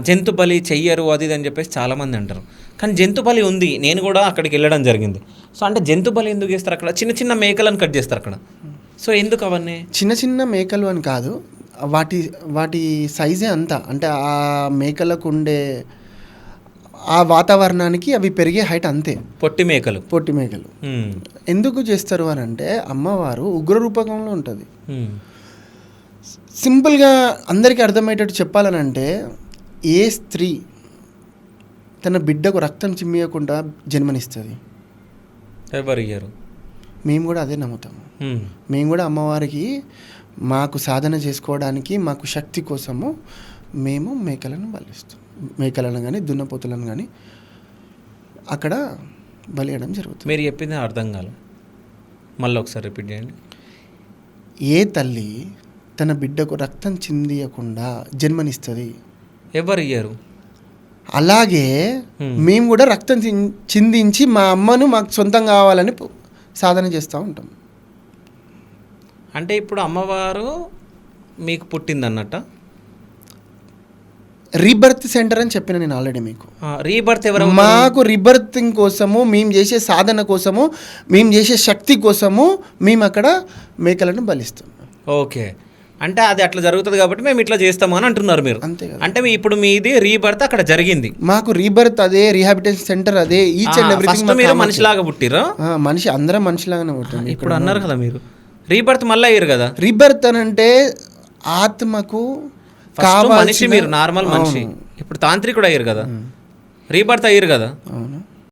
జంతు బలి చెయ్యరు అది ఇది అని చెప్పేసి చాలామంది అంటారు. కానీ జంతు బలి ఉంది, నేను కూడా అక్కడికి వెళ్ళడం జరిగింది. సో అంటే జంతు బలి ఎందుకు చేస్తారు అక్కడ? చిన్న చిన్న మేకలను కట్ చేస్తారు అక్కడ. సో ఎందుకు అవన్నీ? చిన్న చిన్న మేకలు అని కాదు, వాటి వాటి సైజే అంతా. అంటే ఆ మేకలకు ఉండే ఆ వాతావరణానికి అవి పెరిగే హైట్ అంతే. పొట్టి మేకలు ఎందుకు చేస్తారు అని అంటే, అమ్మవారు ఉగ్ర రూపకంలో ఉంటుంది. సింపుల్గా అందరికీ అర్థమయ్యేటట్టు చెప్పాలనంటే, ఏ స్త్రీ తన బిడ్డకు రక్తం చిమ్మియకుండా జన్మనిస్తుంది? ఎవరు ఇయ్యరు. మేము కూడా అదే నమ్ముతాము. మేము కూడా అమ్మవారికి మాకు సాధన చేసుకోవడానికి, మాకు శక్తి కోసము మేము మేకలను బలిస్తాం. మేకలను కానీ దున్నపోతులను కానీ అక్కడ బలియడం జరుగుతుంది. మీరు చెప్పింది అర్థం కాదు, మళ్ళీ ఒకసారి రిపీట్ చేయండి. ఏ తల్లి తన బిడ్డకు రక్తం చిందియకుండా జన్మనిస్తుంది? ఎవరు ఇయ్యరు. అలాగే మేము కూడా రక్తం చిందించి మా అమ్మను మాకు సొంతం కావాలని సాధన చేస్తూ ఉంటాం. అంటే ఇప్పుడు అమ్మవారు మీకు పుట్టింది అన్నట్ట? రీబర్త్ సెంటర్ అని చెప్పిన నేను ఆల్రెడీ మీకు. రీబర్త్ ఎవరు? మాకు రీబర్తింగ్ కోసము, మేము చేసే సాధన కోసము, మేము చేసే శక్తి కోసము మేము అక్కడ మేకలను బలిస్తాం. ఓకే, అంటే అది అట్లా జరుగుతుంది కాబట్టి మేము ఇట్లా చేస్తాము అని అంటున్నారు మీరు. అంతే కదా. అంటే ఇప్పుడు మీది రీబర్త్ అక్కడ జరిగింది. మాకు రీబర్త్ అదే, రీహాబిటేషన్ సెంటర్ అదే, ఈచ్ అండ్ ఎవ్రీథింగ్. మీరు మనిషిలాగా పుట్టిరా? మనిషి, అందరం మనిషిలాగానే పుట్టాం. ఇప్పుడు అన్నారు కదా మీరు రీబర్త్ మళ్ళీ అయ్యారు కదా. రీబర్త్ అని అంటే ఆత్మకు మనిషి, మీరు నార్మల్ మనిషి, ఇప్పుడు తాంత్రికుడు అయ్యారు కదా, రీబర్త్ అయ్యారు కదా. అవును.